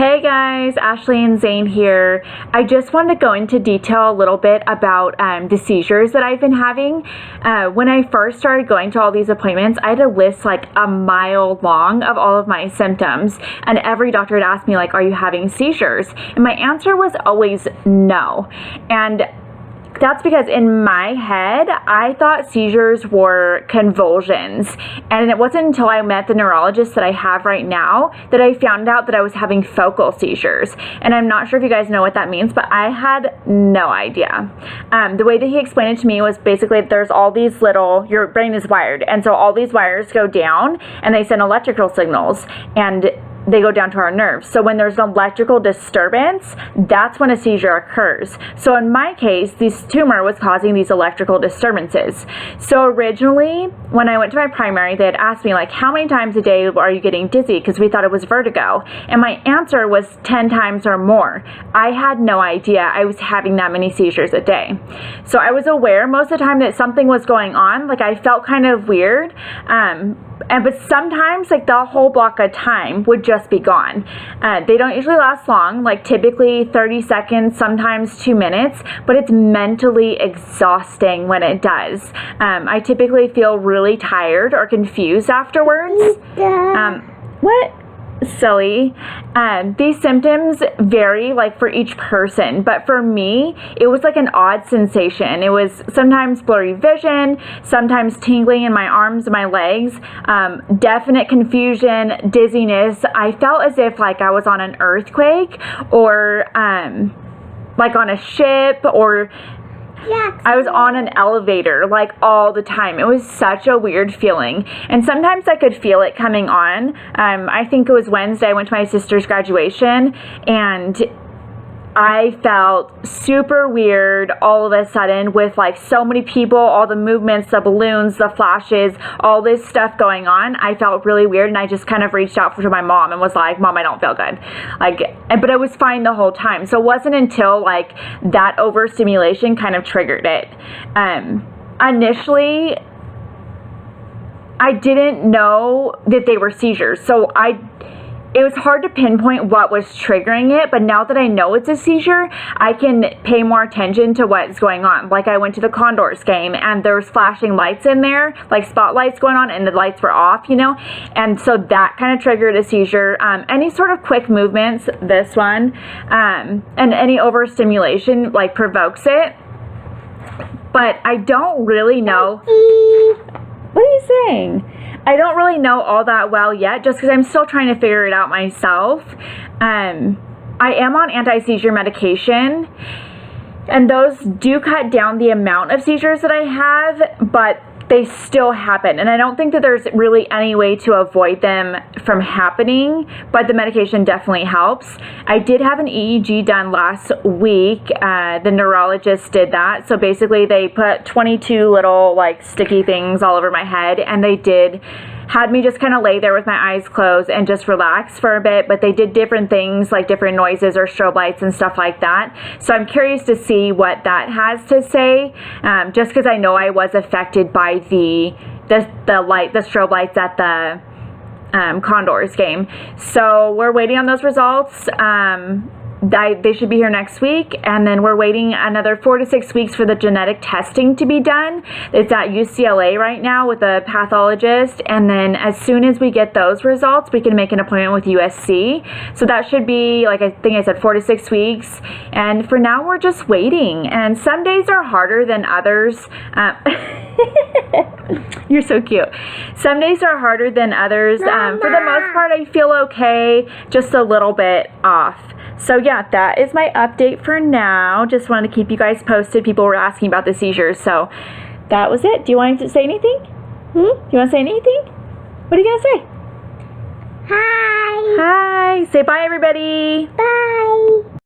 Hey guys, Ashley and Zane here. I just wanted to go into detail a little bit about the seizures that I've been having. When I first started going to all these appointments, I had a list like a mile long of all of my symptoms, and every doctor had asked me like, are you having seizures? And my answer was always no. And that's because in my head, I thought seizures were convulsions. And it wasn't until I met the neurologist that I have right now that I found out that I was having focal seizures. And I'm not sure if you guys know what that means, but I had no idea. The way that he explained it to me was basically there's all these little, your brain is wired. And so all these wires go down and they send electrical signals. And they go down to our nerves. So when there's an electrical disturbance, that's when a seizure occurs. So in my case, this tumor was causing these electrical disturbances. So originally, when I went to my primary, they had asked me like, how many times a day are you getting dizzy? Because we thought it was vertigo. And my answer was 10 times or more. I had no idea I was having that many seizures a day. So I was aware most of the time that something was going on. Like I felt kind of weird. But sometimes like the whole block of time would just be gone. They don't usually last long, like typically 30 seconds, sometimes 2 minutes, but it's mentally exhausting when it does. I typically feel really tired or confused afterwards. What? Silly. These symptoms vary like for each person, but for me it was like an odd sensation. It was sometimes blurry vision, sometimes tingling in my arms and my legs, definite confusion, dizziness. I felt as if like I was on an earthquake or like on a ship, or I was on an elevator like all the time. It was such a weird feeling. And sometimes I could feel it coming on. I think it was Wednesday, I went to my sister's graduation and I felt super weird all of a sudden with like so many people, all the movements, the balloons, the flashes, all this stuff going on. I felt really weird and I just kind of reached out to my mom and was like, Mom, I don't feel good. But I was fine the whole time. So it wasn't until like that overstimulation kind of triggered it. Initially, I didn't know that they were seizures. So it was hard to pinpoint what was triggering it, but now that I know it's a seizure, I can pay more attention to what's going on. Like I went to the Condors game and there was flashing lights in there, like spotlights going on, and the lights were off, you know? And so that kind of triggered a seizure. Any sort of quick movements, this one, and any overstimulation like provokes it. But I don't really know. What are you saying? I don't really know all that well yet, just because I'm still trying to figure it out myself. I am on anti-seizure medication, and those do cut down the amount of seizures that I have, but they still happen. And I don't think that there's really any way to avoid them from happening, but the medication definitely helps. I did have an EEG done last week. The neurologist did that. So basically they put 22 little like sticky things all over my head, and they had me just kind of lay there with my eyes closed and just relax for a bit, but they did different things like different noises or strobe lights and stuff like that. So I'm curious to see what that has to say, just because I know I was affected by the strobe lights at the Condors game. So we're waiting on those results. They should be here next week, and then we're waiting another 4 to 6 weeks for the genetic testing to be done. It's at UCLA right now with a pathologist, and then as soon as we get those results, we can make an appointment with USC. So that should be, like I think I said, 4 to 6 weeks, and for now we're just waiting, and some days are harder than others. You're so cute. Some days are harder than others. For the most part, I feel okay, just a little bit off. So yeah, that is my update for now. Just wanted to keep you guys posted. People were asking about the seizures, so that was it. Do you want to say anything? Do you want to say anything? What are you going to say? Hi. Hi. Say bye, everybody. Bye.